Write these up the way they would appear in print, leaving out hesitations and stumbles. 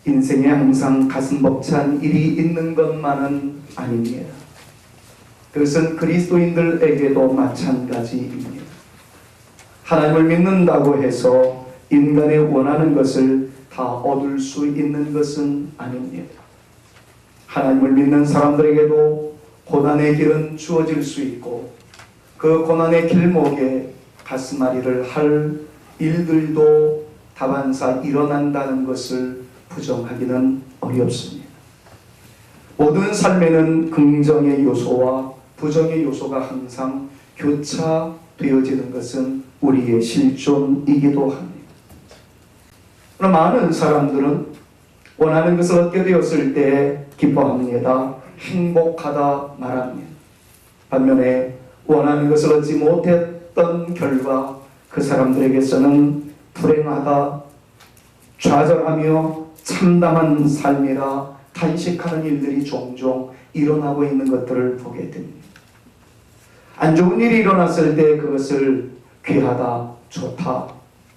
인생에 항상 가슴 벅찬 일이 있는 것만은 아닙니다. 그것은 그리스도인들에게도 마찬가지입니다. 하나님을 믿는다고 해서 인간의 원하는 것을 다 얻을 수 있는 것은 아닙니다. 하나님을 믿는 사람들에게도 고난의 길은 주어질 수 있고 그 고난의 길목에 가슴앓이를 할 일들도 다반사 일어난다는 것을 부정하기는 어렵습니다. 모든 삶에는 긍정의 요소와 부정의 요소가 항상 교차되어지는 것은 우리의 실존이기도 합니다. 그러나 많은 사람들은 원하는 것을 얻게 되었을 때 기뻐합니다. 행복하다 말합니다. 반면에 원하는 것을 얻지 못했던 결과 그 사람들에게서는 불행하다, 좌절하며 참담한 삶이라 탄식하는 일들이 종종 일어나고 있는 것들을 보게 됩니다. 안 좋은 일이 일어났을 때 그것을 귀하다, 좋다,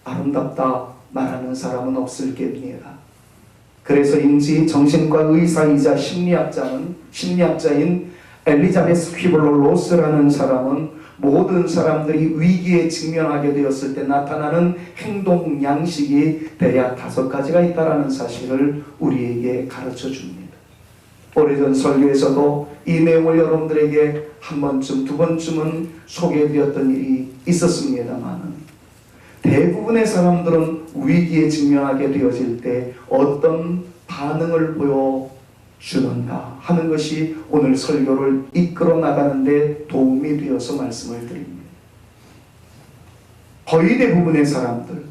아름답다 말하는 사람은 없을 겁니다. 그래서인지 정신과 의사이자 심리학자인 엘리자베스 퀴블러 로스라는 사람은 모든 사람들이 위기에 직면하게 되었을 때 나타나는 행동 양식이 대략 5가지가 있다는 사실을 우리에게 가르쳐 줍니다. 오래전 설교에서도 이 내용을 여러분들에게 한 번쯤, 두 번쯤은 소개해드렸던 일이 있었습니다만 대부분의 사람들은 위기에 직면하게 되어질 때 어떤 반응을 보여주는가 하는 것이 오늘 설교를 이끌어 나가는 데 도움이 되어서 말씀을 드립니다. 거의 대부분의 사람들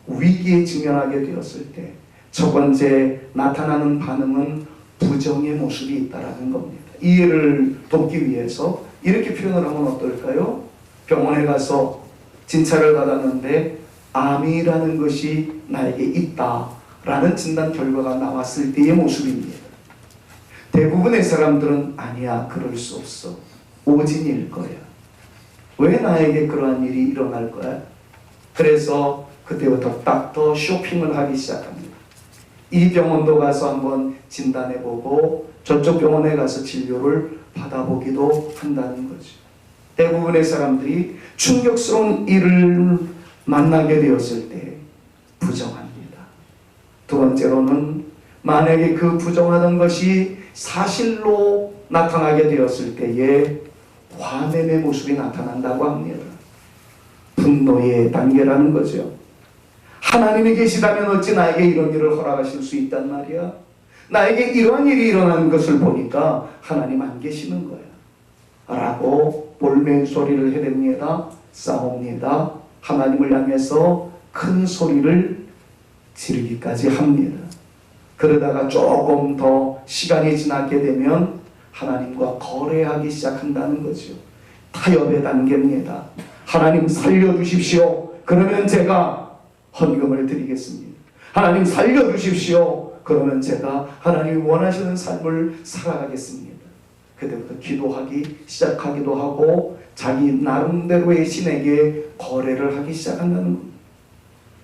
위기에 직면하게 되었을 때 첫 번째 나타나는 반응은 부정의 모습이 있다는 겁니다. 이해를 돕기 위해서 이렇게 표현을 하면 어떨까요? 병원에 가서 진찰을 받았는데 암이라는 것이 나에게 있다라는 진단 결과가 나왔을 때의 모습입니다. 대부분의 사람들은 아니야, 그럴 수 없어, 오진일 거야, 왜 나에게 그러한 일이 일어날 거야? 그래서 그때부터 닥터 쇼핑을 하기 시작합니다. 이 병원도 가서 한번 진단해보고 저쪽 병원에 가서 진료를 받아보기도 한다는 거죠. 대부분의 사람들이 충격스러운 일을 만나게 되었을 때 부정합니다. 두 번째로는 만약에 그 부정하던 것이 사실로 나타나게 되었을 때에 화냄의 모습이 나타난다고 합니다. 분노의 단계라는 거죠. 하나님이 계시다면 어찌 나에게 이런 일을 허락하실 수 있단 말이야? 나에게 이런 일이 일어나는 것을 보니까 하나님 안 계시는 거야 라고 볼멘 소리를 해댑니다. 싸웁니다. 하나님을 향해서 큰 소리를 지르기까지 합니다. 그러다가 조금 더 시간이 지나게 되면 하나님과 거래하기 시작한다는 거죠. 타협의 단계입니다. 하나님 살려주십시오. 그러면 제가 헌금을 드리겠습니다. 하나님 살려주십시오. 그러면 제가 하나님이 원하시는 삶을 살아가겠습니다. 그때부터 기도하기 시작하기도 하고 자기 나름대로의 신에게 거래를 하기 시작한다는 겁니다.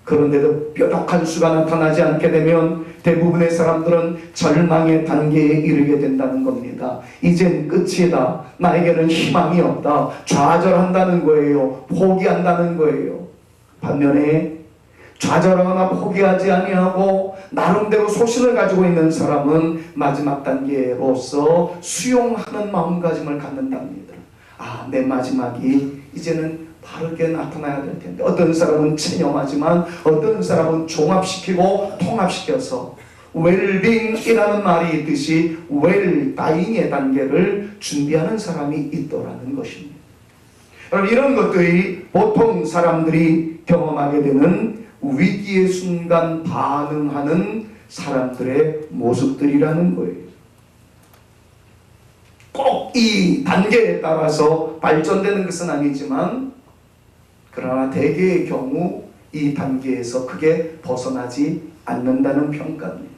그런데도 뾰족한 수가 나타나지 않게 되면 대부분의 사람들은 절망의 단계에 이르게 된다는 겁니다. 이젠 끝이다. 나에게는 희망이 없다. 좌절한다는 거예요. 포기한다는 거예요. 반면에 좌절하거나 포기하지 아니하고 나름대로 소신을 가지고 있는 사람은 마지막 단계로서 수용하는 마음가짐을 갖는답니다. 아, 내 마지막이 이제는 바르게 나타나야 될 텐데, 어떤 사람은 체념하지만 어떤 사람은 종합시키고 통합시켜서 웰빙이라는 말이 있듯이 웰다잉의 단계를 준비하는 사람이 있더라는 것입니다. 여러분, 이런 것들이 보통 사람들이 경험하게 되는 위기의 순간 반응하는 사람들의 모습들이라는 거예요. 꼭 이 단계에 따라서 발전되는 것은 아니지만 그러나 대개의 경우 이 단계에서 크게 벗어나지 않는다는 평가입니다.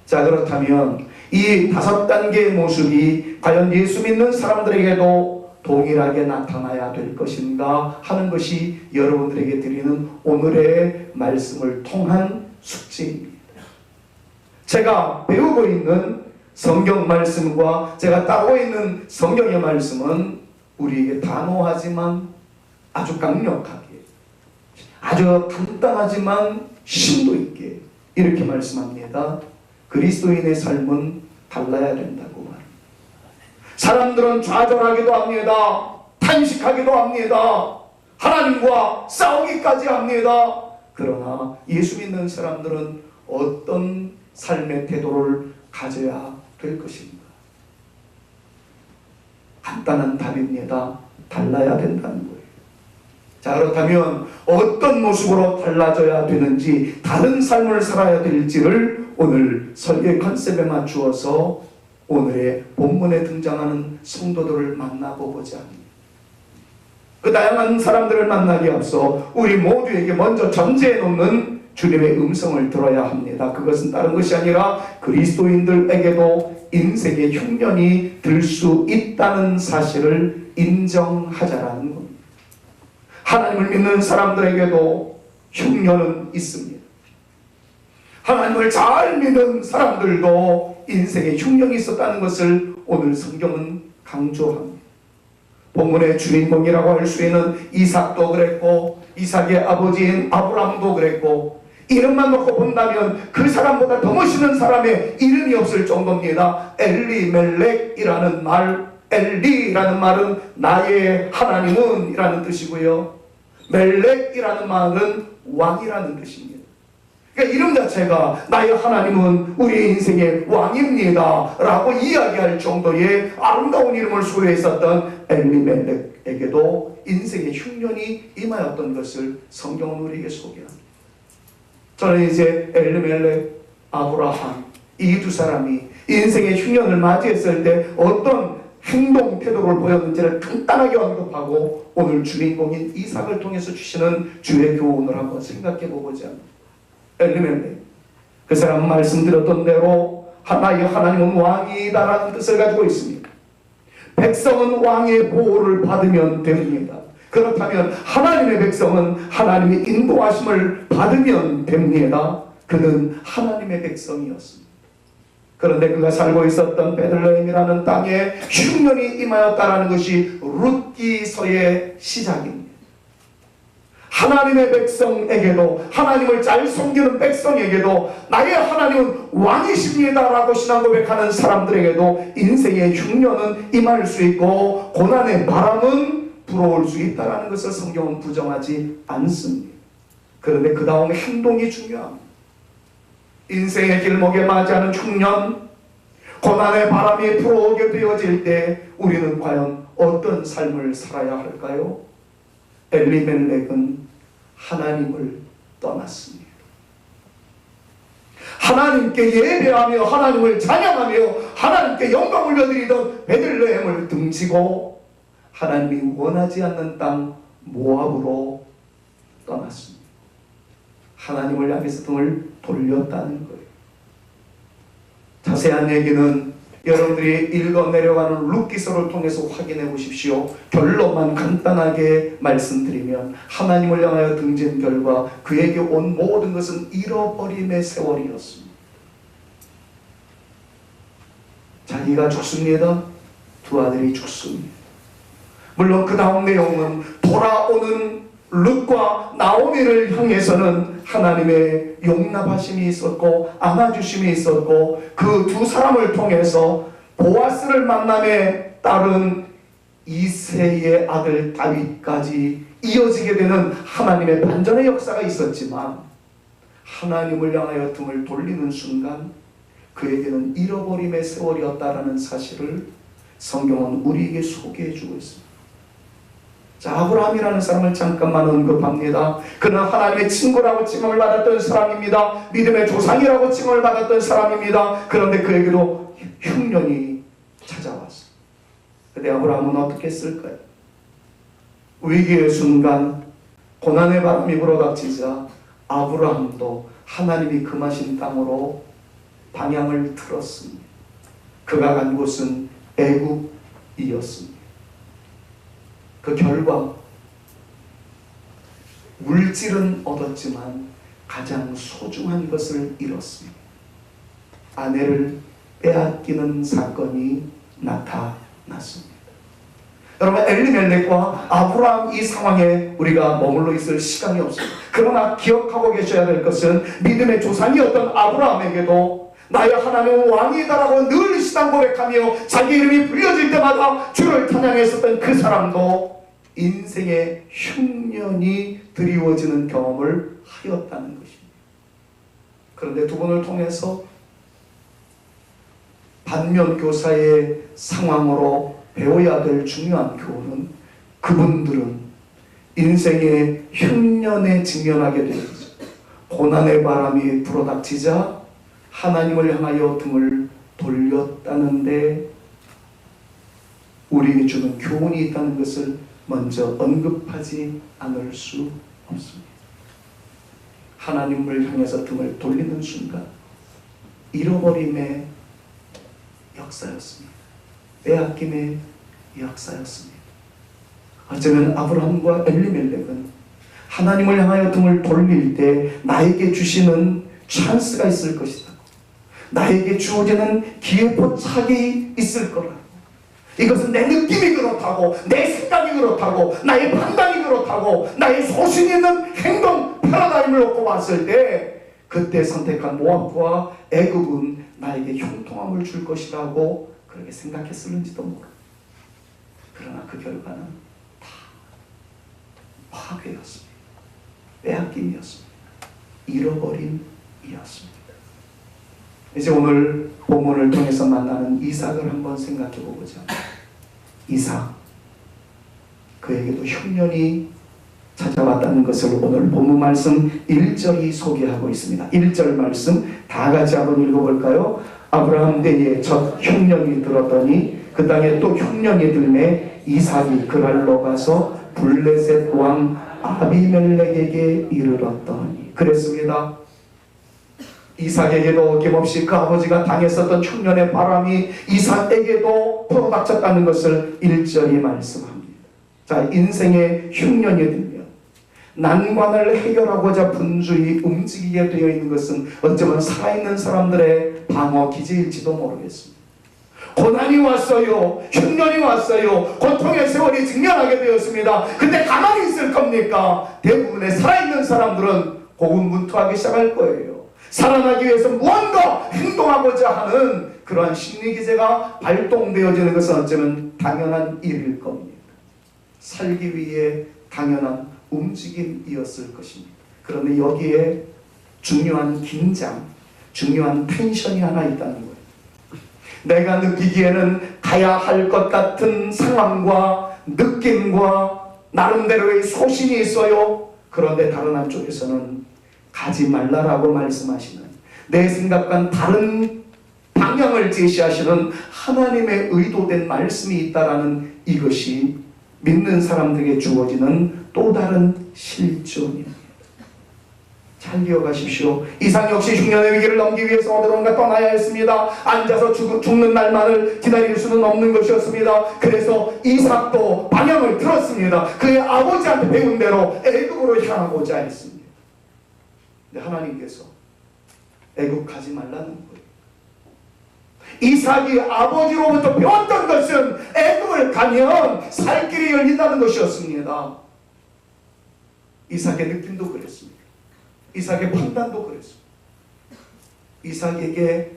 자, 그렇다면 이 5단계의 모습이 과연 예수 믿는 사람들에게도 동일하게 나타나야 될 것인가 하는 것이 여러분들에게 드리는 오늘의 말씀을 통한 숙제입니다. 제가 배우고 있는 성경 말씀과 제가 따르고 있는 성경의 말씀은 우리에게 단호하지만 아주 강력하게, 아주 간단하지만 심도 있게 이렇게 말씀합니다. 그리스도인의 삶은 달라야 된다고 말합니다. 사람들은 좌절하기도 합니다. 탄식하기도 합니다. 하나님과 싸우기까지 합니다. 그러나 예수 믿는 사람들은 어떤 삶의 태도를 가져야 될 것인가? 간단한 답입니다. 달라야 된다는 거예요. 자, 그렇다면 어떤 모습으로 달라져야 되는지, 다른 삶을 살아야 될지를 오늘 설교의 컨셉에 맞추어서 오늘의 본문에 등장하는 성도들을 만나보고자 합니다. 그 다양한 사람들을 만나기 앞서 우리 모두에게 먼저 전제해 놓는 주님의 음성을 들어야 합니다. 그것은 다른 것이 아니라 그리스도인들에게도 인생의 흉년이 들 수 있다는 사실을 인정하자라는 겁니다. 하나님을 믿는 사람들에게도 흉년은 있습니다. 하나님을 잘 믿는 사람들도 인생에 흉년이 있었다는 것을 오늘 성경은 강조합니다. 본문의 주인공이라고 할 수 있는 이삭도 그랬고, 이삭의 아버지인 아브라함도 그랬고, 이름만 놓고 본다면 그 사람보다 더 멋있는 사람의 이름이 없을 정도입니다. 엘리멜렉이라는 말, 엘리라는 말은 나의 하나님은 이라는 뜻이고요, 멜렉이라는 말은 왕이라는 뜻입니다. 그러니까 이름 자체가 나의 하나님은 우리 인생의 왕입니다 라고 이야기할 정도의 아름다운 이름을 소유했었던 엘리멜렉에게도 인생의 흉년이 임하였던 것을 성경은 우리에게 소개합니다. 저는 이제 엘리멜렉, 아브라함 이 두 사람이 인생의 흉년을 맞이했을 때 어떤 행동, 태도를 보였는지를 간단하게 언급하고 오늘 주인공인 이삭을 통해서 주시는 주의 교훈을 한번 생각해 보고자 합니다. 엘리멜렉, 그 사람은 말씀드렸던 대로 나의 하나님은 왕이다라는 뜻을 가지고 있습니다. 백성은 왕의 보호를 받으면 됩니다. 그렇다면 하나님의 백성은 하나님의 인도하심을 받으면 됩니다. 그는 하나님의 백성이었습니다. 그런데 그가 살고 있었던 베들레헴이라는 땅에 흉년이 임하였다라는 것이 룻기서의 시작입니다. 하나님의 백성에게도, 하나님을 잘 섬기는 백성에게도 나의 하나님은 왕이십니다 라고 신앙 고백하는 사람들에게도 인생의 흉년은 임할 수 있고 고난의 바람은 불어올 수 있다는 것을 성경은 부정하지 않습니다. 그런데 그 다음 행동이 중요합니다. 인생의 길목에 맞이하는 흉년, 고난의 바람이 불어오게 되어질 때 우리는 과연 어떤 삶을 살아야 할까요? 엘리멜렉은 하나님을 떠났습니다. 하나님께 예배하며 하나님을 찬양하며 하나님께 영광을 올려드리던 베들레헴을 등지고 하나님이 원하지 않는 땅 모압으로 떠났습니다. 하나님을 향해서 등을 돌렸다는 거예요. 자세한 얘기는 여러분들이 읽어 내려가는 룻기서를 통해서 확인해 보십시오. 결론만 간단하게 말씀드리면 하나님을 향하여 등진 결과 그에게 온 모든 것은 잃어버림의 세월이었습니다. 자기가 죽습니다. 두 아들이 죽습니다. 물론 그 다음 내용은 돌아오는 룻과 나오미를 향해서는 하나님의 용납하심이 있었고 안아주심이 있었고 그 두 사람을 통해서 보아스를 만남에 따른 이새의 아들 다윗까지 이어지게 되는 하나님의 반전의 역사가 있었지만 하나님을 향하여 등을 돌리는 순간 그에게는 잃어버림의 세월이었다라는 사실을 성경은 우리에게 소개해 주고 있습니다. 자, 아브라함이라는 사람을 잠깐만 언급합니다. 그는 하나님의 친구라고 칭함을 받았던 사람입니다. 믿음의 조상이라고 칭함을 받았던 사람입니다. 그런데 그에게도 흉년이 찾아왔어요. 그런데 아브라함은 어떻게 했을까요? 위기의 순간 고난의 바람이 불어닥치자 아브라함도 하나님이 금하신 땅으로 방향을 틀었습니다. 그가 간 곳은 애굽이었습니다. 그 결과 물질은 얻었지만 가장 소중한 것을 잃었습니다. 아내를 빼앗기는 사건이 나타났습니다. 여러분, 엘리멜렉과 아브라함 이 상황에 우리가 머물러 있을 시간이 없습니다. 그러나 기억하고 계셔야 될 것은 믿음의 조상이었던 아브라함에게도 나의 하나님은 왕이다라고 늘 신앙 고백하며 자기 이름이 불려질 때마다 주를 찬양했었던 그 사람도 인생의 흉년이 드리워지는 경험을 하였다는 것입니다. 그런데 두 분을 통해서 반면교사의 상황으로 배워야 될 중요한 교훈은 그분들은 인생의 흉년에 직면하게 되죠. 고난의 바람이 불어닥치자 하나님을 향하여 등을 돌렸다는데 우리에게 주는 교훈이 있다는 것을 먼저 언급하지 않을 수 없습니다. 하나님을 향해서 등을 돌리는 순간 잃어버림의 역사였습니다. 빼앗김의 역사였습니다. 어쩌면 아브라함과 엘리멜렉은 하나님을 향하여 등을 돌릴 때 나에게 주시는 찬스가 있을 것이다. 나에게 주어지는 기회포착이 있을 거라고. 이것은 내 느낌이 그렇다고, 내 생각이 그렇다고, 나의 판단이 그렇다고, 나의 소신 있는 행동 패러다임을 놓고 봤을 때 그때 선택한 모압과 애굽은 나에게 형통함을 줄 것이라고 그렇게 생각했을는지도 모르고, 그러나 그 결과는 다 파괴였습니다. 빼앗김이었습니다. 잃어버림이었습니다. 이제 오늘 본문을 통해서 만나는 이삭을 한번 생각해 보고자. 이삭, 그에게도 흉년이 찾아왔다는 것을 오늘 본문 말씀 1절이 소개하고 있습니다. 1절 말씀 다 같이 한번 읽어볼까요? 아브라함 때에 첫 흉년이 들었더니 그 땅에 또 흉년이 들매 이삭이 그랄로 가서 블레셋 왕 아비멜렉에게 이르렀더니. 그랬습니다. 이삭에게도 어김없이 그 아버지가 당했었던 흉년의 바람이 이삭에게도 불어닥쳤다는 것을 1절이 말씀합니다. 자, 인생의 흉년이 들면 난관을 해결하고자 분주히 움직이게 되어 있는 것은 어쩌면 살아있는 사람들의 방어 기제일지도 모르겠습니다. 고난이 왔어요. 흉년이 왔어요. 고통의 세월이 직면하게 되었습니다. 근데 가만히 있을 겁니까? 대부분의 살아있는 사람들은 고군분투하기 시작할 거예요. 살아나기 위해서 무언가 행동하고자 하는 그러한 심리기제가 발동되어지는 것은 어쩌면 당연한 일일 겁니다. 살기 위해 당연한 움직임이었을 것입니다. 그런데 여기에 중요한 긴장, 중요한 텐션이 하나 있다는 거예요. 내가 느끼기에는 가야 할 것 같은 상황과 느낌과 나름대로의 소신이 있어요. 그런데 다른 한쪽에서는 가지 말라라고 말씀하시는, 내 생각과는 다른 방향을 제시하시는 하나님의 의도된 말씀이 있다라는 이것이 믿는 사람들에게 주어지는 또 다른 실존입니다. 잘 기억하십시오. 이삭 역시 흉년의 위기를 넘기기 위해서 어디론가 떠나야 했습니다. 앉아서 죽는 날만을 기다릴 수는 없는 것이었습니다. 그래서 이삭도 방향을 들었습니다. 그의 아버지한테 배운 대로 애굽으로 향하고자 했습니다. 근데 하나님께서 애굽 가지 말라는 거예요. 이삭이 아버지로부터 배웠던 것은 애굽을 가면 살 길이 열린다는 것이었습니다. 이삭의 느낌도 그랬습니다. 이삭의 판단도 그랬습니다. 이삭에게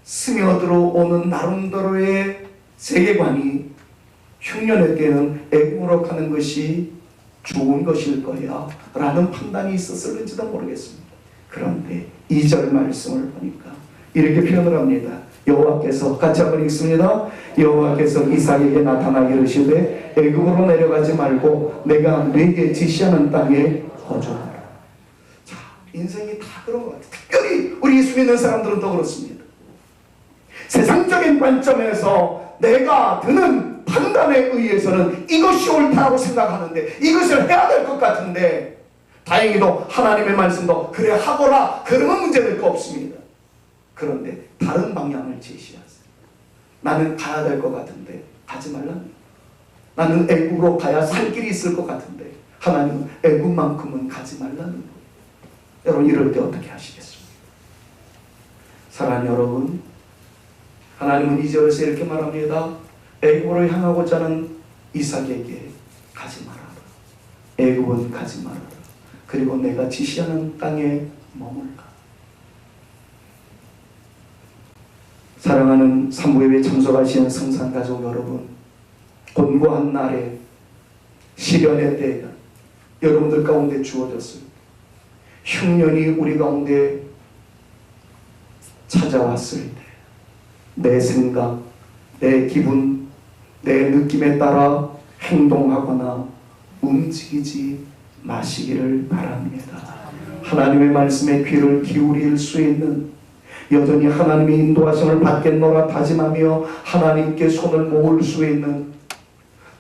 스며들어오는 나름대로의 세계관이 흉년의 때는 애굽으로 가는 것이 좋은 것일 거야 라는 판단이 있었을는지도 모르겠습니다. 그런데 2절 말씀을 보니까 이렇게 표현을 합니다. 여호와께서, 같이 한번 읽습니다. 여호와께서 이삭에게 나타나 이르시되 애굽으로 내려가지 말고 내가 네게 지시하는 땅에 거주하라. 자, 인생이 다 그런 것 같아요. 특별히 우리 예수 믿는 사람들은 더 그렇습니다. 세상적인 관점에서 내가 드는 판단에 의해서는 이것이 옳다고 생각하는데, 이것을 해야 될 것 같은데, 다행히도 하나님의 말씀도 그래 하거라, 그러면 문제될 거 없습니다. 그런데 다른 방향을 제시하세요. 나는 가야 될 것 같은데 가지 말라는 거예요. 나는 애굽으로 가야 살 길이 있을 것 같은데 하나님은 애굽만큼은 가지 말라는 거예요. 여러분, 이럴 때 어떻게 하시겠습니까? 사랑하는 여러분, 하나님은 2절에서 이렇게 말합니다. 애굽으로 향하고자 하는 이삭에게 가지 말아라. 애굽은 가지 말아라. 그리고 내가 지시하는 땅에 머물라. 사랑하는 산부예배 참석하시는 성산가족 여러분, 곤고한 날에 시련의 때가 여러분들 가운데 주어졌습니다. 흉년이 우리 가운데 찾아왔을 때 내 생각, 내 기분, 내 느낌에 따라 행동하거나 움직이지 마시기를 바랍니다. 하나님의 말씀에 귀를 기울일 수 있는, 여전히 하나님의 인도하심을 받겠노라 다짐하며 하나님께 손을 모을 수 있는,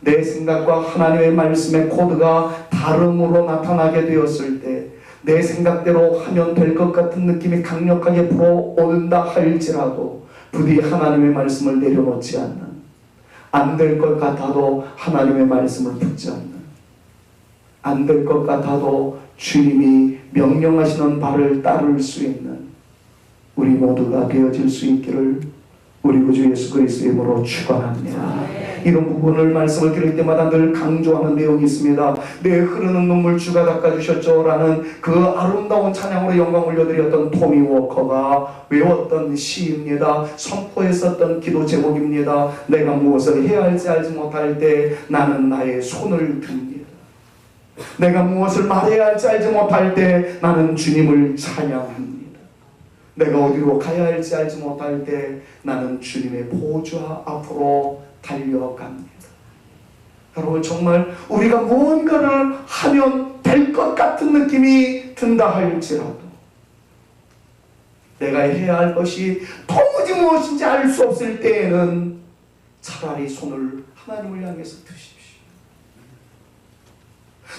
내 생각과 하나님의 말씀의 코드가 다름으로 나타나게 되었을 때 내 생각대로 하면 될 것 같은 느낌이 강력하게 불어온다 할지라도 부디 하나님의 말씀을 내려놓지 않는, 안 될 것 같아도 하나님의 말씀을 붙지 않는, 안 될 것 같아도 주님이 명령하시는 바를 따를 수 있는 우리 모두가 되어질 수 있기를 우리 구주 예수 그리스도의 이름으로 축원합니다. 이런 부분을 말씀을 드릴 때마다 늘 강조하는 내용이 있습니다. 내 흐르는 눈물 주가 닦아주셨죠 라는 그 아름다운 찬양으로 영광 올려드렸던 토미 워커가 외웠던 시입니다. 선포했었던 기도 제목입니다. 내가 무엇을 해야 할지 알지 못할 때 나는 나의 손을 듭니다. 내가 무엇을 말해야 할지 알지 못할 때 나는 주님을 찬양합니다. 내가 어디로 가야 할지 알지 못할 때 나는 주님의 보좌 앞으로 달려갑니다. 여러분, 정말 우리가 무언가를 하면 될 것 같은 느낌이 든다 할지라도 내가 해야 할 것이 도무지 무엇인지 알 수 없을 때에는 차라리 손을 하나님을 향해서 드십시오.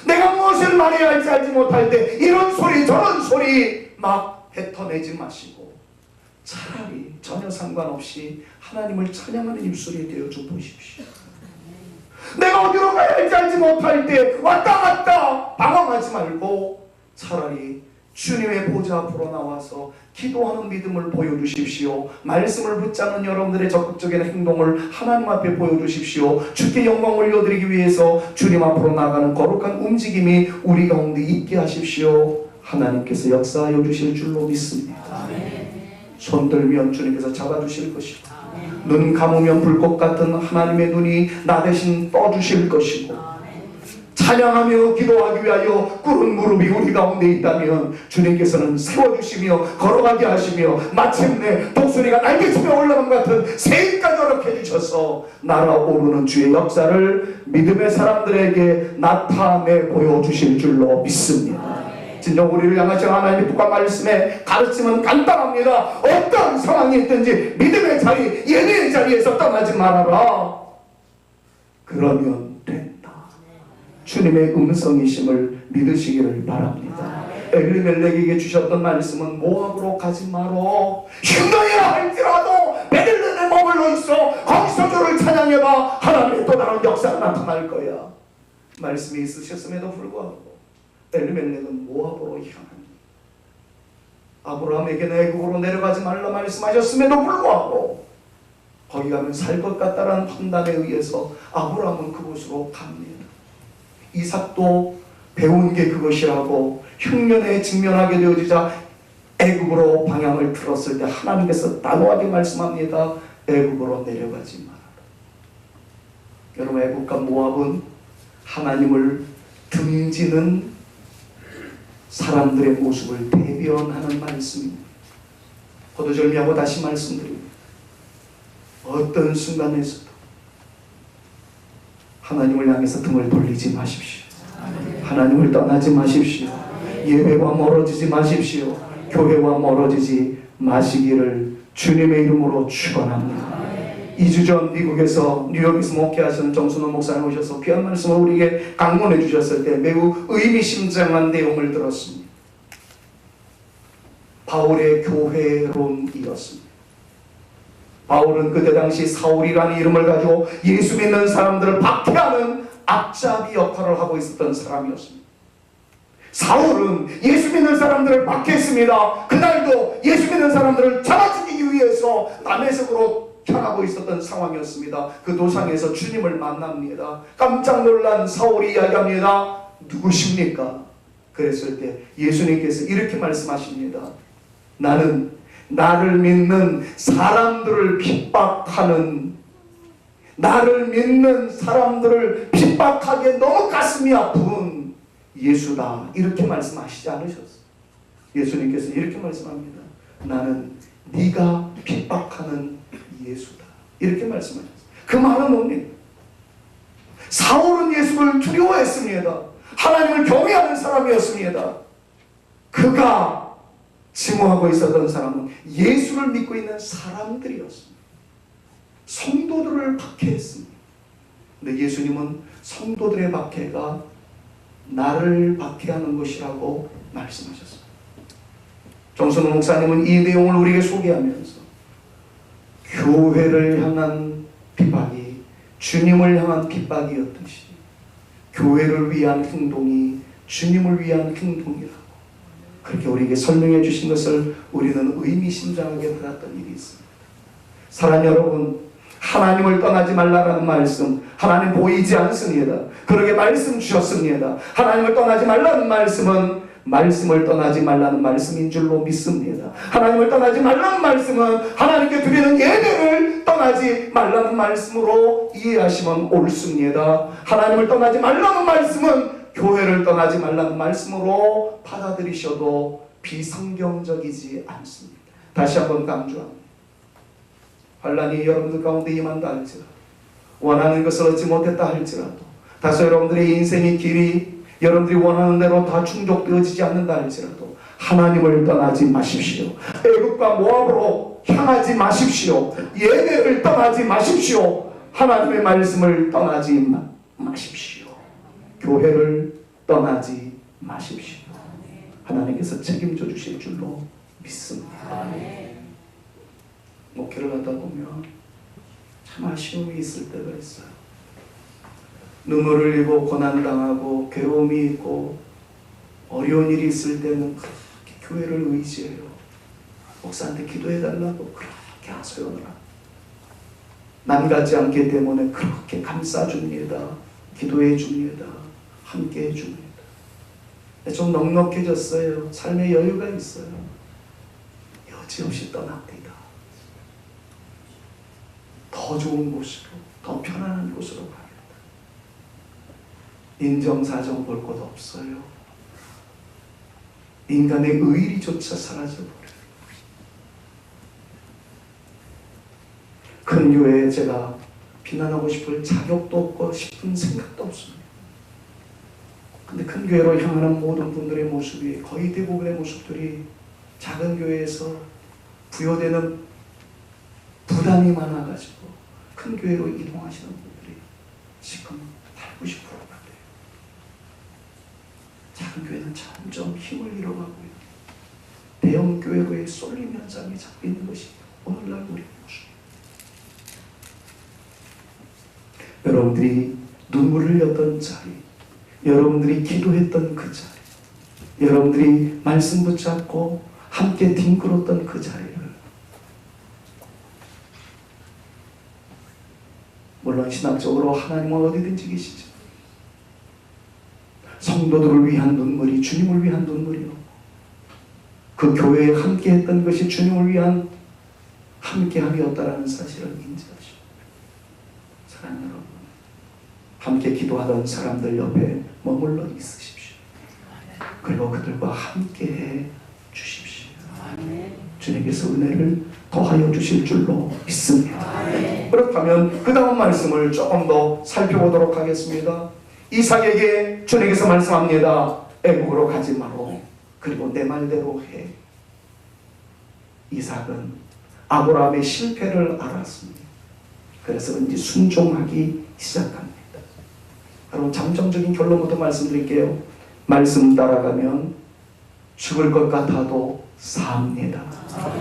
내가 무엇을 말해야 할지 알지 못할 때 이런 소리 저런 소리 막 뱉어내지 마시고 차라리 전혀 상관없이 하나님을 찬양하는 입술이 되어줘 보십시오. 내가 어디로 가야 할지 알지 못할 때 왔다 갔다 방황하지 말고 차라리 주님의 보좌 앞으로 나와서 기도하는 믿음을 보여주십시오. 말씀을 붙잡는 여러분들의 적극적인 행동을 하나님 앞에 보여주십시오. 주께 영광 올려드리기 위해서 주님 앞으로 나가는 거룩한 움직임이 우리 가운데 있게 하십시오. 하나님께서 역사하여 주실 줄로 믿습니다. 손 들면 주님께서 잡아주실 것이고, 눈 감으면 불꽃 같은 하나님의 눈이 나 대신 떠주실 것이고, 찬양하며 기도하기 위하여 꿇은 무릎이 우리 가운데 있다면 주님께서는 세워주시며 걸어가게 하시며 마침내 독수리가 날개치며 올라간 것 같은 새까지 허락해 주셔서 날아오르는 주의 역사를 믿음의 사람들에게 나타내 보여주실 줄로 믿습니다. 진정 우리를 향하신 하나님의 북한 말씀에 가르침은 간단합니다. 어떤 상황이 있든지 믿음의 자리, 예배의 자리에서 떠나지 말아라. 그러면 된다. 주님의 음성이심을 믿으시기를 바랍니다. 엘리멜렉에게 주셨던 말씀은 모압으로 가지 마라. 흉년이라 할지라도 베들레헴에 머물러 있어. 거기서 주를 찬양해봐. 하나님의 또 다른 역사가 나타날 거야. 말씀이 있으셨음에도 불구하고 엘리멜렉은 모압으로 향합니다. 아브라함에게는 애굽으로 내려가지 말라 말씀하셨음에도 불구하고 거기 가면 살 것 같다라는 판단에 의해서 아브라함은 그곳으로 갑니다. 이삭도 배운 게 그것이라고 흉년에 직면하게 되어지자 애굽으로 방향을 틀었을 때 하나님께서 단호하게 말씀합니다. 애굽으로 내려가지 말아라. 여러분, 애굽과 모압은 하나님을 등지는 사람들의 모습을 대변하는 말씀입니다. 거두절미하고 다시 말씀드립니다. 어떤 순간에서도 하나님을 향해서 등을 돌리지 마십시오. 하나님을 떠나지 마십시오. 예배와 멀어지지 마십시오. 교회와 멀어지지 마시기를 주님의 이름으로 축원합니다. 2주 전 미국에서 뉴욕에서 목회하시는 정순호 목사님 오셔서 귀한 말씀을 우리에게 강론해 주셨을 때 매우 의미심장한 내용을 들었습니다. 바울의 교회론이었습니다. 바울은 그때 당시 사울이라는 이름을 가지고 예수 믿는 사람들을 박해하는 앞잡이 역할을 하고 있었던 사람이었습니다. 사울은 예수 믿는 사람들을 박해했습니다. 그날도 예수 믿는 사람들을 잡아 죽이기 위해서 다메섹으로 향하고 있었던 상황이었습니다. 그 도상에서 주님을 만납니다. 깜짝 놀란 사울이 이야기합니다. 누구십니까? 그랬을 때 예수님께서 이렇게 말씀하십니다. 나는 나를 믿는 사람들을 핍박하는, 나를 믿는 사람들을 핍박하기에 너무 가슴이 아픈 예수다. 이렇게 말씀하시지 않으셨어요. 예수님께서 이렇게 말씀합니다. 나는 네가 핍박하는 예수다. 이렇게 말씀하셨어요. 그 말은 뭡니까? 사울은 예수를 두려워했습니다. 하나님을 경외하는 사람이었습니다. 그가 증오하고 있었던 사람은 예수를 믿고 있는 사람들이었습니다. 성도들을 박해했습니다. 근데 예수님은 성도들의 박해가 나를 박해하는 것이라고 말씀하셨습니다. 정순호 목사님은 이 내용을 우리에게 소개하면서 교회를 향한 핍박이 주님을 향한 핍박이었듯이 교회를 위한 행동이 주님을 위한 행동이라고 그렇게 우리에게 설명해 주신 것을 우리는 의미심장하게 받았던 일이 있습니다. 사랑하는 여러분, 하나님을 떠나지 말라라는 말씀, 하나님 보이지 않습니다. 그러게 말씀 주셨습니다. 하나님을 떠나지 말라는 말씀은 말씀을 떠나지 말라는 말씀인 줄로 믿습니다. 하나님을 떠나지 말라는 말씀은 하나님께 드리는 예배를 떠나지 말라는 말씀으로 이해하시면 옳습니다. 하나님을 떠나지 말라는 말씀은 교회를 떠나지 말라는 말씀으로 받아들이셔도 비성경적이지 않습니다. 다시 한번 강조합니다. 환난이 여러분들 가운데 임한다 할지라도, 원하는 것을 얻지 못했다 할지라도, 다소 여러분들의 인생의 길이 여러분들이 원하는 대로 다 충족되어지지 않는다 할지라도 하나님을 떠나지 마십시오. 애굽과 모압으로 향하지 마십시오. 예배를 떠나지 마십시오. 하나님의 말씀을 떠나지 마십시오. 교회를 떠나지 마십시오. 하나님께서 책임져 주실 줄로 믿습니다. 목회를 하다 보면 참 아쉬움이 있을 때가 있어요. 눈물을 흘리고 고난당하고 괴로움이 있고 어려운 일이 있을 때는 그렇게 교회를 의지해요. 목사한테 기도해달라고 그렇게 하소연을 합니다. 남가지 않기 때문에 그렇게 감싸줍니다. 기도해줍니다. 함께해줍니다. 좀 넉넉해졌어요. 삶의 여유가 있어요. 여지없이 떠납니다. 더 좋은 곳으로, 더 편안한 곳으로 갑니다. 인정사정 볼 것 없어요. 인간의 의리조차 사라져버려요. 큰 교회에 제가 비난하고 싶을 자격도 없고 싶은 생각도 없습니다. 근데 큰 교회로 향하는 모든 분들의 모습이, 거의 대부분의 모습들이 작은 교회에서 부여되는 부담이 많아가지고 큰 교회로 이동하시는 분들이 지금 80%가 돼요. 작은 교회는 점점 힘을 잃어가고요. 대형 교회로의 쏠림 현상이 자꾸 있는 것이 오늘날 우리의 모습입니다. 여러분들이 눈물을 흘렸던 자리, 여러분들이 기도했던 그 자리, 여러분들이 말씀 붙잡고 함께 뒹굴었던 그 자리를, 물론 신학적으로 하나님은 어디든지 계시죠. 성도들을 위한 눈물이 주님을 위한 눈물이요. 그 교회에 함께했던 것이 주님을 위한 함께함이었다라는 사실을 인지하시고, 사랑하는 여러분, 함께 기도하던 사람들 옆에 머물러 있으십시오. 그리고 그들과 함께해 주십시오. 주님께서 은혜를 더하여 주실 줄로 믿습니다. 그렇다면 그 다음 말씀을 조금 더 살펴보도록 하겠습니다. 이삭에게 주님께서 말씀합니다. 애국으로 가지 마라. 그리고 내 말대로 해. 이삭은 아브라함의 실패를 알았습니다. 그래서 이제 순종하기 시작합니다. 여러분, 잠정적인 결론부터 말씀드릴게요. 말씀 따라가면 죽을 것 같아도 삽니다.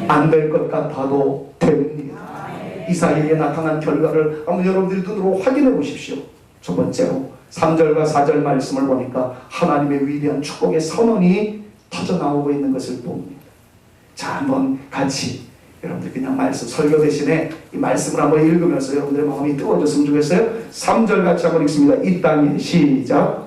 안 될 것 같아도 됩니다. 이삭에게 나타난 결과를 한번 여러분들이 눈으로 확인해 보십시오. 첫 번째로 3절과 4절 말씀을 보니까 하나님의 위대한 축복의 선언이 터져 나오고 있는 것을 봅니다. 자, 한번 같이 여러분들 그냥 말씀 설교 대신에 이 말씀을 한번 읽으면서 여러분들의 마음이 뜨거워졌으면 좋겠어요. 3절 같이 한번 읽습니다. 이 땅에 시작.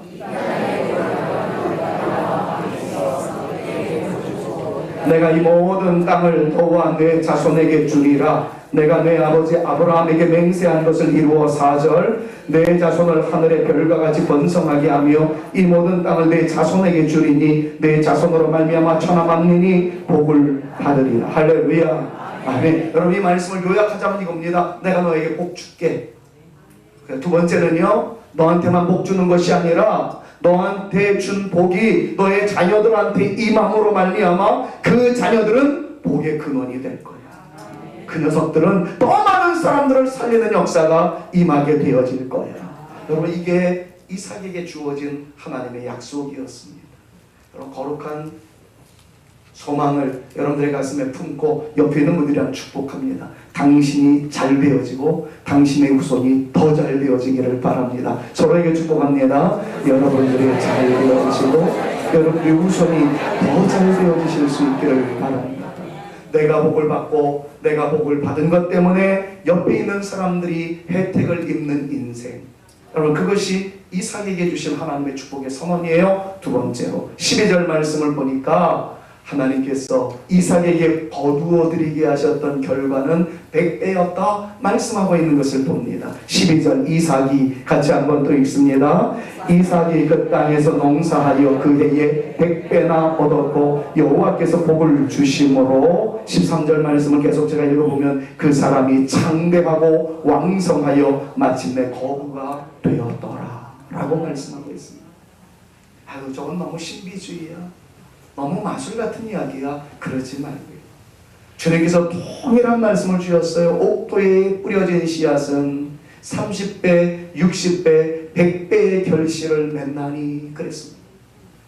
내가 이 모든 땅을 너와 내 자손에게 주리라. 내가 내 아버지 아브라함에게 맹세한 것을 이루어 4절 내 자손을 하늘의 별과 같이 번성하게 하며 이 모든 땅을 내 자손에게 주리니 내 자손으로 말미암아 천하 만민이 복을 받으리라. 할렐루야. 아멘. 여러분 이 말씀을 요약하자면 이겁니다. 내가 너에게 복 줄게. 두 번째는요, 너한테만 복 주는 것이 아니라 너한테 준 복이 너의 자녀들한테 임함으로 말미암아 그 자녀들은 복의 근원이 될 거야. 그 녀석들은 더 많은 사람들을 살리는 역사가 임하게 되어질 거야. 여러분 이게 이삭에게 주어진 하나님의 약속이었습니다. 여러분 거룩한 소망을 여러분들의 가슴에 품고 옆에 있는 분들이랑 축복합니다. 당신이 잘 되어지고 당신의 후손이 더 잘 되어지기를 바랍니다. 서로에게 축복합니다. 여러분들이 잘 되어지시고 여러분들의 후손이 더 잘 되어지실 수 있기를 바랍니다. 내가 복을 받고 내가 복을 받은 것 때문에 옆에 있는 사람들이 혜택을 입는 인생, 여러분 그것이 이삭에게 주신 하나님의 축복의 선언이에요. 두 번째로 12절 말씀을 보니까 하나님께서 이삭에게 거두어 드리게 하셨던 결과는 100배였다 말씀하고 있는 것을 봅니다. 12절 이삭이 같이 한번 또 읽습니다. 이삭이 그 땅에서 농사하여 그 해에 100배나 얻었고 여호와께서 복을 주심으로 13절 말씀을 계속 제가 읽어보면 그 사람이 창대하고 왕성하여 마침내 거부가 되었더라 라고 말씀하고 있습니다. 아유 저건 너무 신비주의야, 너무 마술 같은 이야기야. 그러지 말고요. 주님께서 동일한 말씀을 주셨어요. 옥토에 뿌려진 씨앗은 30배, 60배, 100배의 결실을 맺나니 그랬습니다.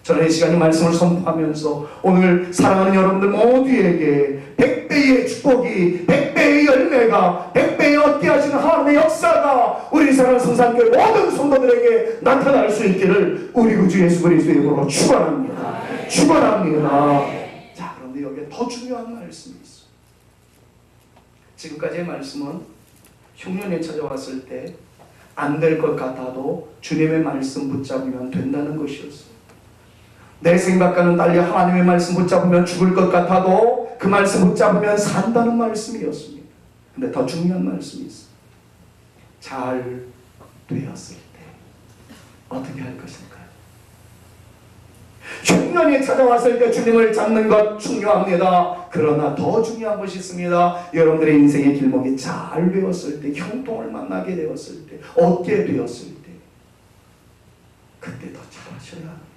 저는 이 시간에 말씀을 선포하면서 오늘 사랑하는 여러분들 모두에게 100배의 축복이, 100배의 열매가, 100배의 얻게 하시는 하나님의 역사가 우리 사랑하는 성산교회 모든 성도들에게 나타날 수 있기를 우리 구주 예수 그리스도의 이름으로 축원합니다. 축원합니다. 자, 그런데 여기에 더 중요한 말씀이 있어요. 지금까지의 말씀은 흉년이 찾아왔을 때 안 될 것 같아도 주님의 말씀 붙잡으면 된다는 것이었어요. 내 생각과는 달리 하나님의 말씀 붙잡으면 죽을 것 같아도 그 말씀 붙잡으면 산다는 말씀이었습니다. 근데 더 중요한 말씀이 있어요. 잘 되었을 때 어떻게 할 것일까요? 흉년이 찾아왔을 때 주님을 잡는 것 중요합니다. 그러나 더 중요한 것이 있습니다. 여러분들의 인생의 길목이 잘 되었을 때, 형통을 만나게 되었을 때, 얻게 되었을 때, 그때 더 잘하셔야 합니다.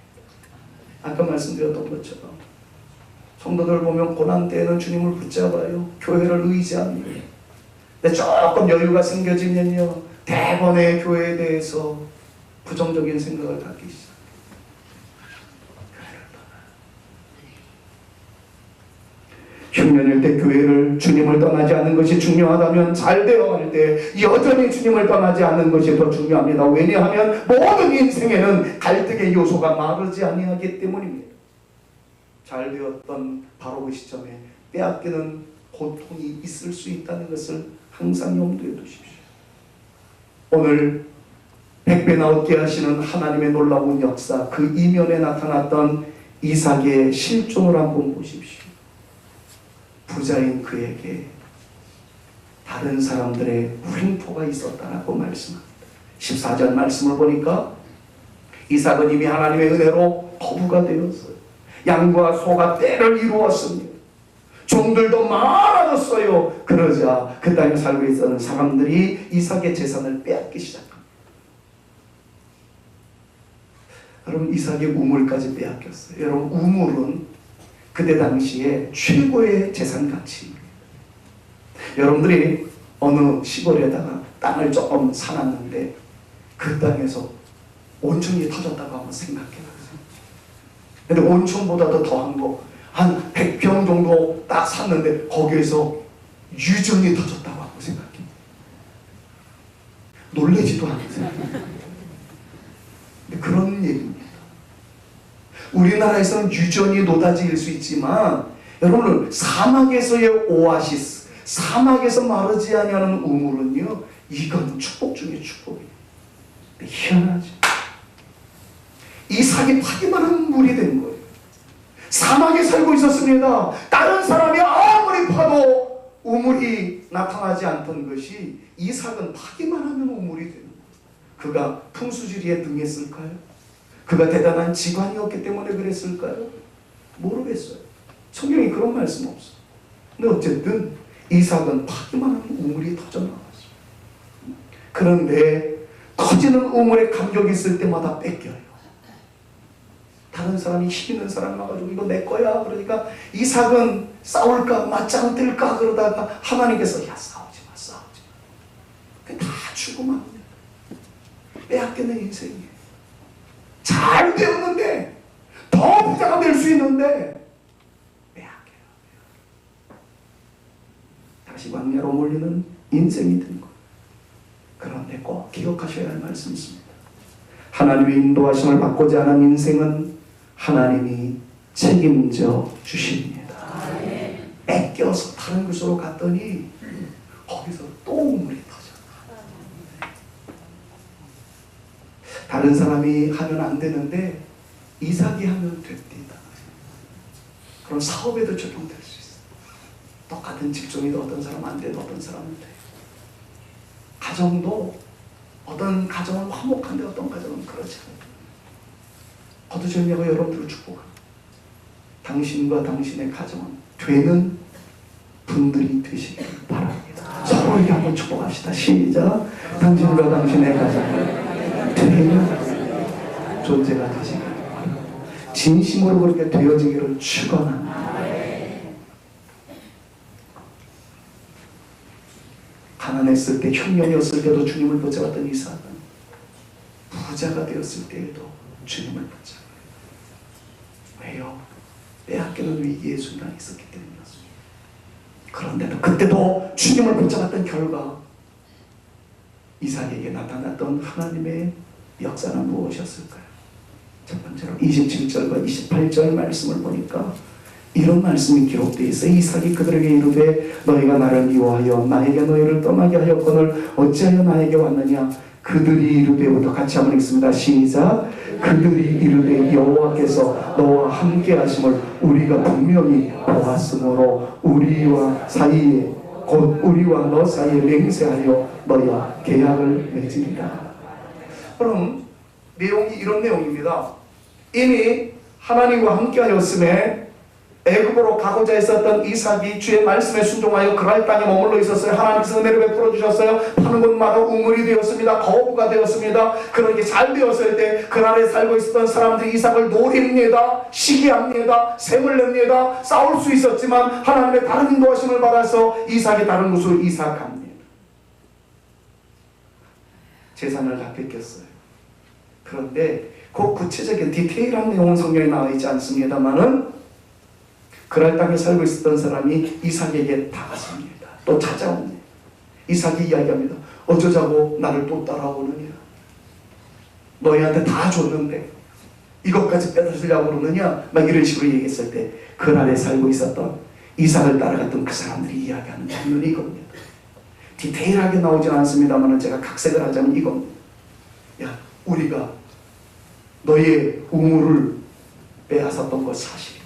아까 말씀드렸던 것처럼 성도들 보면 고난 때에는 주님을 붙잡아요. 교회를 의지합니다. 근데 조금 여유가 생겨지면요, 대번에 교회에 대해서 부정적인 생각을 갖기 시작합니다. 흉년일 때 교회를 주님을 떠나지 않는 것이 중요하다면 잘 되어갈 때 여전히 주님을 떠나지 않는 것이 더 중요합니다. 왜냐하면 모든 인생에는 갈등의 요소가 마르지 아니하기 때문입니다. 잘 되었던 바로 그 시점에 빼앗기는 고통이 있을 수 있다는 것을 항상 염두에 두십시오. 오늘 100배나 얻게 하시는 하나님의 놀라운 역사, 그 이면에 나타났던 이삭의 실종을 한번 보십시오. 부자인 그에게 다른 사람들의 횡포가 있었다라고 말씀합니다. 14절 말씀을 보니까 이삭은 이미 하나님의 은혜로 거부가 되었어요. 양과 소가 때를 이루었습니다. 종들도 많아졌어요. 그러자 그 땅에 살고 있었던 사람들이 이삭의 재산을 빼앗기 시작합니다. 여러분 이삭의 우물까지 빼앗겼어요. 여러분 우물은 그때 당시에 최고의 재산 가치입니다. 여러분들이 어느 시골에다가 땅을 조금 사놨는데 그 땅에서 온천이 터졌다고 한번 생각해보세요. 근데 온천보다도 더한 거 한 100평 정도 딱 샀는데 거기에서 유전이 터졌다고 한번 생각해요. 놀래지도 않으세요. 그런 얘기입니다. 우리나라에서는 유전이 노다지일 수 있지만 여러분, 사막에서의 오아시스, 사막에서 마르지 아니하는 우물은요, 이건 축복 중에 축복이에요. 희한하죠. 이삭이 파기만 한 물이 된 거예요. 사막에 살고 있었습니다. 다른 사람이 아무리 파도 우물이 나타나지 않던 것이 이삭은 파기만 하면 우물이 되는 거예요. 그가 풍수지리에 등했을까요? 그가 대단한 직관이었기 때문에 그랬을까요? 모르겠어요. 성경에 그런 말씀 없어요. 근데 어쨌든 이삭은 파기만 하면 우물이 터져나왔어요. 그런데 터지는 우물에 감격이 있을 때마다 뺏겨요. 다른 사람이 힘 있는 사람 와가지고 이거 내 거야. 그러니까 이삭은 싸울까 맞짱 뜰까 그러다가 하나님께서 야 싸우지 마. 다 죽어만 빼앗기는 인생이에요. 잘 되었는데 더 부자가 될 수 있는데 빼앗겨요. 다시 광야로 몰리는 인생이 된 거예요. 그런데 꼭 기억하셔야 할 말씀이 있습니다. 하나님의 인도하심을 받고자 하는 인생은 하나님이 책임져 주십니다. 뺏겨서 다른 곳으로 갔더니 거기서 또 우물이 터져. 다른 사람이 하면 안 되는데 이삭이 하면 됩니다. 그럼 사업에도 적용될 수 있어요. 똑같은 직종이도 어떤 사람 안 돼도 어떤 사람은 돼요. 가정도 어떤 가정은 화목한데 어떤 가정은 그렇지 않아요. 거두절미하고 여러분들을 축복합니다. 당신과 당신의 가정은 되는 분들이 되시길 바랍니다. 서로에게 한번 축복합시다. 시작. 당신과 당신의 가정은 되는 존재가 되시길 바랍니다. 진심으로 그렇게 되어지기를 축원합니다. 가난했을 때, 흉년이었을 때도 주님을 붙잡았던 이삭은 부자가 되었을 때에도 주님을 붙잡아요. 왜요? 빼앗기는 위기의 순간이 있었기 때문이었습니다. 그런데도 그때도 주님을 붙잡았던 결과 이삭에게 나타났던 하나님의 역사는 무엇이었을까요? 첫 번째로 27절과 28절 말씀을 보니까 이런 말씀이 기록되어 있어요. 이삭이 그들에게 이르되 너희가 나를 미워하여 나에게 너희를 떠나게 하였거늘 어찌하여 나에게 왔느냐. 그들이 이르되부터 같이 한번 읽습니다. 시작. 그들이 이르되 여호와께서 너와 함께 하심을 우리가 분명히 보았으므로 우리와 사이에 곧 우리와 너 사이에 맹세하여 너희와 계약을 맺으리라. 그럼 내용이 이런 내용입니다. 이미 하나님과 함께 하였음에 애굽으로 가고자 했었던 이삭이 주의 말씀에 순종하여 그랄 땅에 머물러 있었어요. 하나님께서 은혜를 베풀어 주셨어요. 파는 곳마다 우물이 되었습니다. 거부가 되었습니다. 그렇게 잘 되었을 때 그날에 살고 있었던 사람들이 이삭을 노립니다. 시기합니다. 샘을 냅니다. 싸울 수 있었지만 하나님의 다른 인도하심을 받아서 이삭이 다른 곳으로 이삭합니다. 재산을 다 뺏겼어요. 그런데 그 구체적인 디테일한 내용은 성경에 나와 있지 않습니다만은 그랄 땅에 살고 있었던 사람이 이삭에게 다가섭니다. 또 찾아옵니다. 이삭이 이야기합니다. 어쩌자고 나를 또 따라오느냐. 너희한테 다 줬는데 이것까지 뺏으려고 그러느냐. 막 이런 식으로 얘기했을 때 그날에 살고 있었던 이삭을 따라갔던 그 사람들이 이야기하는 장면이 이겁니다. 디테일하게 나오진 않습니다만 제가 각색을 하자면 이겁니다. 야, 우리가 너희의 우물을 빼앗았던 것 사실이다.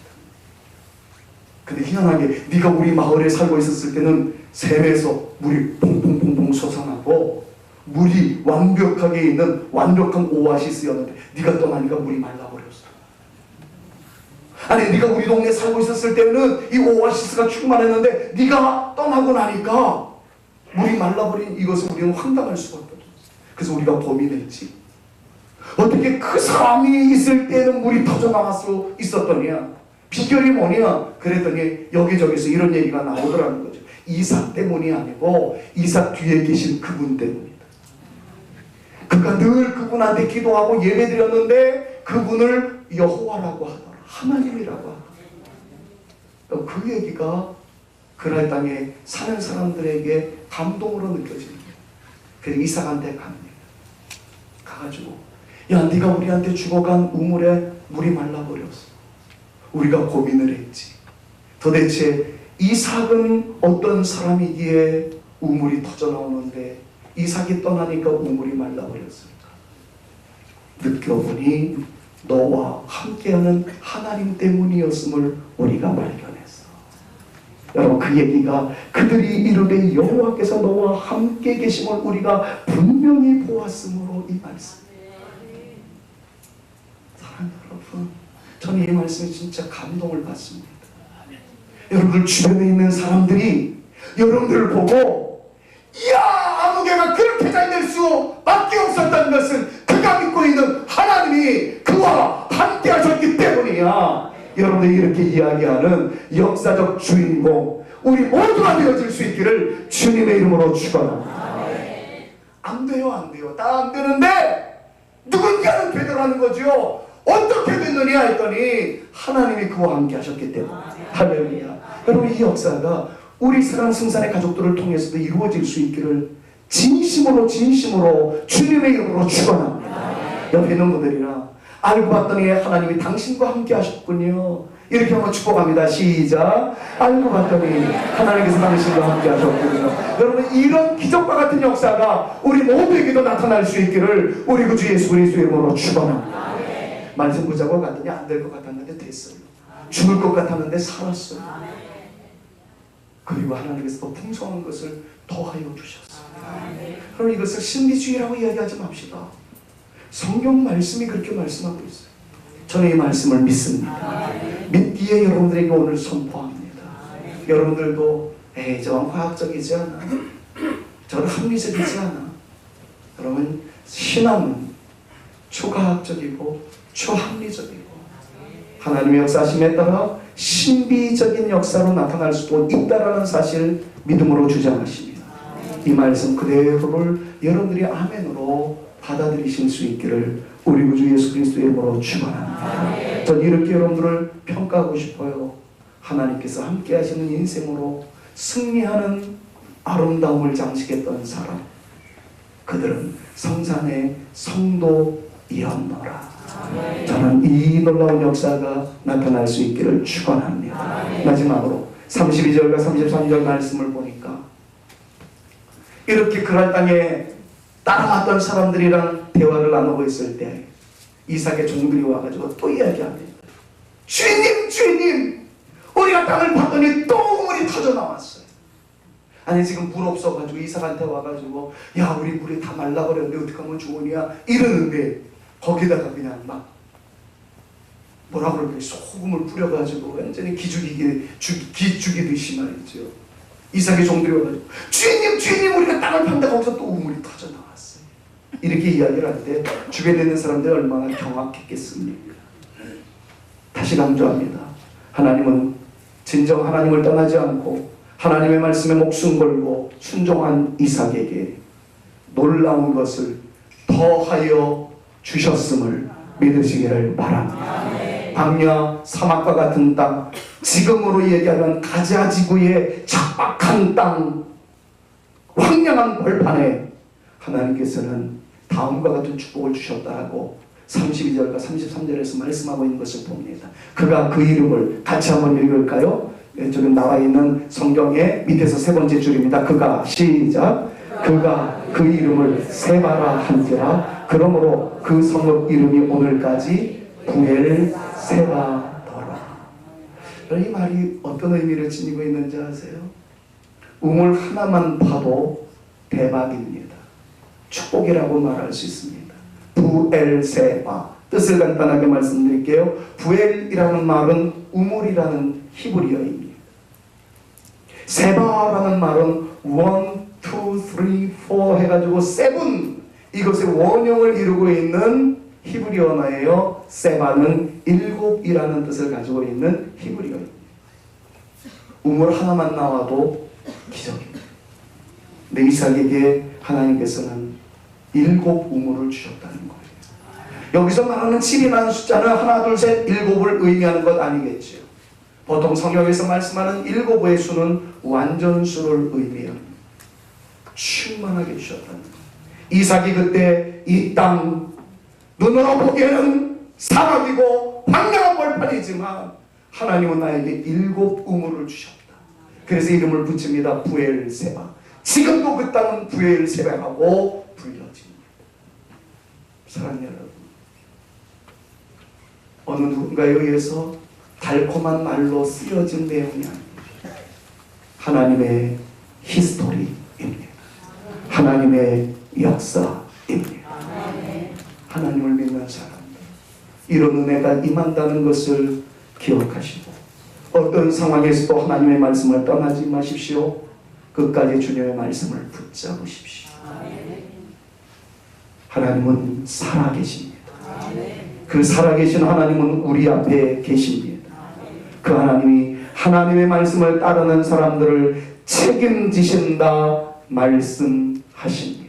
근데 희한하게 네가 우리 마을에 살고 있었을 때는 샘에서 물이 퐁퐁퐁퐁 솟아나고 물이 완벽하게 있는 완벽한 오아시스였는데 네가 떠나니까 물이 말라버렸어. 아니 네가 우리 동네에 살고 있었을 때는 이 오아시스가 충만했는데 네가 떠나고 나니까 물이 말라버린 이것을 우리는 황당할 수가 없거든. 그래서 우리가 고민했지. 어떻게 그 사람이 있을 때는 물이 터져나갈 수 있었더냐. 비결이 뭐냐? 그랬더니 여기저기서 이런 얘기가 나오더라는 거죠. 이삭 때문이 아니고 이삭 뒤에 계신 그분 때문이다. 그가 늘 그분한테 기도하고 예배드렸는데 그분을 여호와라고 하더라. 하나님이라고 하더라. 그 얘기가 그날 땅에 사는 사람들에게 감동으로 느껴집니다. 그래서 이삭한테 갑니다. 가가지고 야, 네가 우리한테 죽어간 우물에 물이 말라버렸어. 우리가 고민을 했지. 도대체 이삭은 어떤 사람이기에 우물이 터져나오는데 이삭이 떠나니까 우물이 말라버렸을까? 느껴보니 너와 함께하는 하나님 때문이었음을 우리가 발견했어. 여러분, 그 얘기가 그들이 이르되 여호와께서 너와 함께 계심을 우리가 분명히 보았으므로 이 말씀. 사랑하는 여러분, 저는 이 말씀에 진짜 감동을 받습니다. 여러분들 주변에 있는 사람들이 여러분들을 보고 이야, 아무개가 그렇게 잘 될 수밖에 없었다는 것은 그가 믿고 있는 하나님이 그와 함께 하셨기 때문이야. 여러분들이 이렇게 이야기하는 역사적 주인공 우리 모두가 되어질 수 있기를 주님의 이름으로 축원합니다. 안 돼요, 안 돼요. 다 안 되는데 누군가는 되더라는 거죠. 어떻게 됐느냐 했더니 하나님이 그와 함께 하셨기 때문에. 할렐루야. 여러분, 이 역사가 우리 사랑 승산의 가족들을 통해서도 이루어질 수 있기를 진심으로 주님의 이름으로 축원합니다. 옆에 있는 분들이랑 알고 봤더니 하나님이 당신과 함께 하셨군요. 이렇게 한번 축복합니다. 시작. 알고 봤더니 하나님께서 당신과 함께 하셨군요. 여러분, 이런 기적과 같은 역사가 우리 모두에게도 나타날 수 있기를 우리 구주 예수 그리스도의 이름으로 축원합니다. 말씀 보자고 갔더니 안 될 것 같았는데 됐어요. 죽을 것 같았는데 살았어요. 그리고 하나님께서 더 풍성한 것을 더하여 주셨어요. 그럼 이것을 신비주의라고 이야기하지 맙시다. 성경 말씀이 그렇게 말씀하고 있어요. 저는 이 말씀을 믿습니다. 믿기에 여러분들에게 오늘 선포합니다. 여러분들도 저건 과학적이지 않아, 저건 합리적이지 않아. 여러분, 신앙은 초과학적이고 초합리적이고 하나님의 역사하심에 따라 신비적인 역사로 나타날 수도 있다라는 사실 믿음으로 주장하십니다. 이 말씀 그대로를 여러분들이 아멘으로 받아들이실 수 있기를 우리 구주 예수 그리스도의 이름으로 축원합니다. 전 이렇게 여러분들을 평가하고 싶어요. 하나님께서 함께 하시는 인생으로 승리하는 아름다움을 장식했던 사람, 그들은 성산의 성도이었노라. 저는 이 놀라운 역사가 나타날 수 있기를 축원합니다. 마지막으로 32절과 33절 말씀을 보니까 이렇게 그랄 땅에 따라왔던 사람들이랑 대화를 나누고 있을 때 이삭의 종들이 와가지고 또 이야기합니다. 주인님, 우리가 땅을 봤더니 또 우물이 터져 나왔어요. 아니, 지금 물 없어가지고 이삭한테 와가지고 야, 우리 물이 다 말라버렸는데 어떻게 하면 좋으냐 이러는데 거기다가 그냥 막 뭐라 그럴까요? 소금을 뿌려가지고 완전히 기죽이듯이 말이죠. 이삭의 종들이 와가지고 주인님, 우리가 땅을 판다. 거기서 또 우물이 터져 나왔어요. 이렇게 이야기를 할 때 주변에 있는 사람들이 얼마나 경악했겠습니까? 다시 강조합니다. 하나님은 진정 하나님을 떠나지 않고 하나님의 말씀에 목숨 걸고 순종한 이삭에게 놀라운 것을 더하여 주셨음을 믿으시기를 바랍니다. 광야 사막과 같은 땅, 지금으로 얘기하면 가자지구의 척박한 땅, 황량한 벌판에 하나님께서는 다음과 같은 축복을 주셨다고 32절과 33절에서 말씀하고 있는 것을 봅니다. 그가 그 이름을 같이 한번 읽을까요? 지금 나와 있는 성경의 밑에서 세 번째 줄입니다. 그가, 시작. 그가 그 이름을 세바라 한지라. 그러므로 그 성읍 이름이 오늘까지 부엘세바더라. 이 말이 어떤 의미를 지니고 있는지 아세요? 우물 하나만 봐도 대박입니다. 축복이라고 말할 수 있습니다. 부엘세바, 뜻을 간단하게 말씀드릴게요. 부엘이라는 말은 우물이라는 히브리어입니다. 세바라는 말은 1, 2, 3, 4 해가지고 세븐, 이것의 원형을 이루고 있는 히브리 언어예요. 세바는 7이라는 뜻을 가지고 있는 히브리어입니다. 우물 하나만 나와도 기적입니다. 근데 이삭에게 하나님께서는 7 우물을 주셨다는 거예요. 여기서 말하는 7이라는 숫자는 하나, 둘, 셋, 7을 의미하는 것 아니겠죠. 보통 성경에서 말씀하는 7의 수는 완전수를 의미합니다. 충만하게 주셨다는 거예요. 이삭이 그때 이 땅 눈으로 보기에는 사막이고 황량한 벌판이지만 하나님은 나에게 7 우물을 주셨다. 그래서 이름을 붙입니다. 부엘세바. 지금도 그 땅은 부엘세바라고 불려집니다. 사랑하는 여러분, 어느 누군가에 의해서 달콤한 말로 쓰여진 내용이 아닙니다. 하나님의 히스토리입니다. 하나님의 역사입니다. 하나님을 믿는 사람들, 이런 은혜가 임한다는 것을 기억하시고 어떤 상황에서도 하나님의 말씀을 떠나지 마십시오. 끝까지 주님의 말씀을 붙잡으십시오. 하나님은 살아계십니다. 그 살아계신 하나님은 우리 앞에 계십니다. 그 하나님이 하나님의 말씀을 따르는 사람들을 책임지신다 말씀하십니다.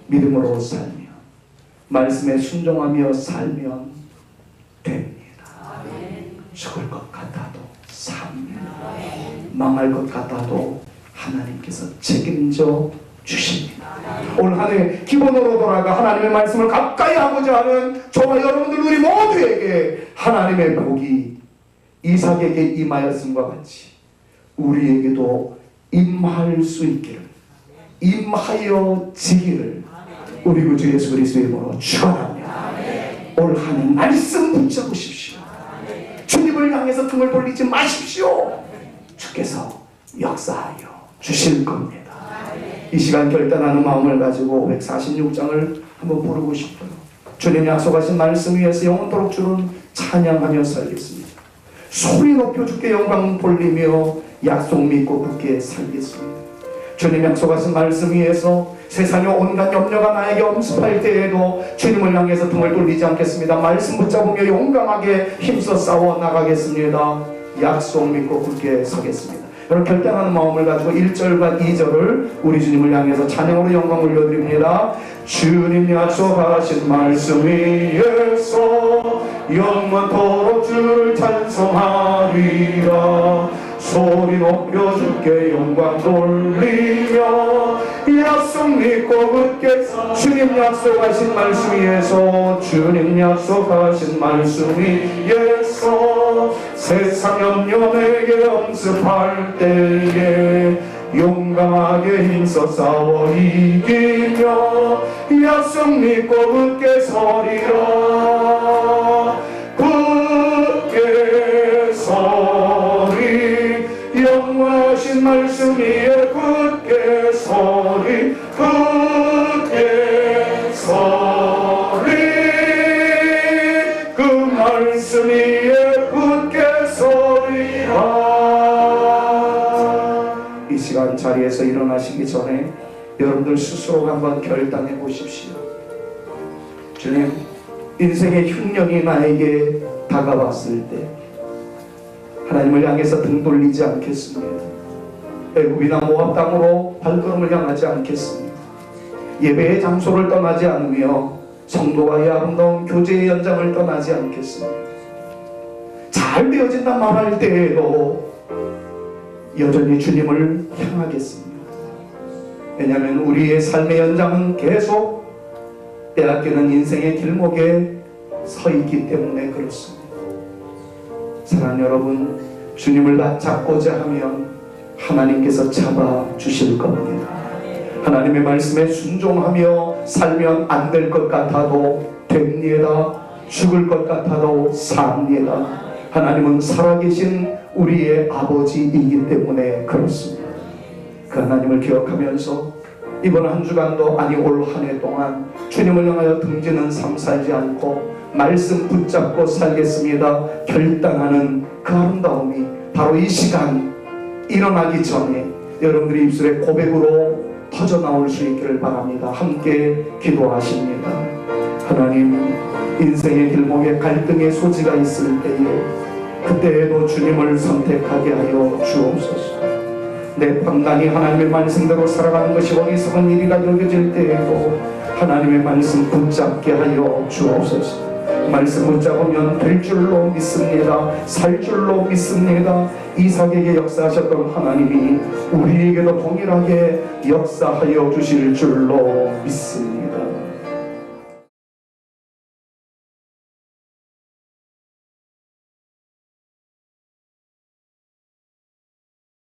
믿음으로 살며 말씀에 순종하며 살면 됩니다. 죽을 것 같아도 삽니다. 망할 것 같아도 하나님께서 책임져 주십니다. 오늘 하나님 기본으로 돌아가 하나님의 말씀을 가까이 하고자 하는 저와 여러분들 우리 모두에게 하나님의 복이 이삭에게 임하였음과 같이 우리에게도 임할 수 있기를, 임하여지기를 우리 구주 예수 그리스도의 이름으로 축원합니다. 올 한 해 말씀 붙잡으십시오. 주님을 향해서 등을 돌리지 마십시오. 주께서 역사하여 주실 겁니다. 이 시간 결단하는 마음을 가지고 546장을 한번 부르고 싶어요. 주님 약속하신 말씀 위에서 영원토록 주를 찬양하며 살겠습니다. 소리 높여 주께 영광 돌리며 약속 믿고 굳게 살겠습니다. 주님 약속하신 말씀 위에서 세상의 온갖 염려가 나에게 엄습할 때에도 주님을 향해서 등을 돌리지 않겠습니다. 말씀 붙잡으며 용감하게 힘써 싸워 나가겠습니다. 약속 믿고 굳게 서겠습니다. 여러분 결단하는 마음을 가지고 1절과 2절을 우리 주님을 향해서 찬양으로 영광 올려드립니다. 주님 약속하신 말씀 위에서 영원토록 주를 찬송하리라. 소리 높여 주께 영광 돌리며 약속 믿고 굳게 주님 약속하신 말씀 위에서 주님 약속하신 말씀 위에서 세상 염려 내게 엄습할 때에 용감하게 힘써 싸워 이기며 약속 믿고 굳게 서리라. 굳게 서리 영원하신 말씀 위에 굳게 서리. 굳게 서리 그 말씀 위에 굳게 서리라. 이 시간 자리에서 일어나시기 전에 여러분들 스스로가 한번 결단해 보십시오. 주님, 인생의 흉년이 나에게 다가왔을 때 하나님을 향해서 등 돌리지 않겠습니다. 애굽이나 모압 땅으로 발걸음을 향하지 않겠습니다. 예배의 장소를 떠나지 않으며 성도와의 아름다운 교제의 연장을 떠나지 않겠습니다. 잘 되어진다 말할 때에도 여전히 주님을 향하겠습니다. 왜냐하면 우리의 삶의 연장은 계속 빼앗기는 인생의 길목에 서 있기 때문에 그렇습니다. 사랑하는 여러분, 주님을 잡고자 하면 하나님께서 잡아주실 겁니다. 하나님의 말씀에 순종하며 살면 안 될 것 같아도 됩니다. 죽을 것 같아도 삽니다. 하나님은 살아계신 우리의 아버지이기 때문에 그렇습니다. 그 하나님을 기억하면서 이번 한 주간도 아니 올 한 해 동안 주님을 향하여 등지는 삶 살지 않고 말씀 붙잡고 살겠습니다. 결단하는 그 아름다움이 바로 이 시간 일어나기 전에 여러분들의 입술에 고백으로 터져나올 수 있기를 바랍니다. 함께 기도하십니다. 하나님, 인생의 길목에 갈등의 소지가 있을 때에 그때에도 주님을 선택하게 하여 주옵소서. 내 판단이 하나님의 말씀대로 살아가는 것이 어리석은 일이라 여겨질 때에도 하나님의 말씀 붙잡게 하여 주옵소서. 말씀 붙잡으면 될 줄로 믿습니다. 살 줄로 믿습니다. 이삭에게 역사하셨던 하나님이 우리에게도 동일하게 역사하여 주실 줄로 믿습니다.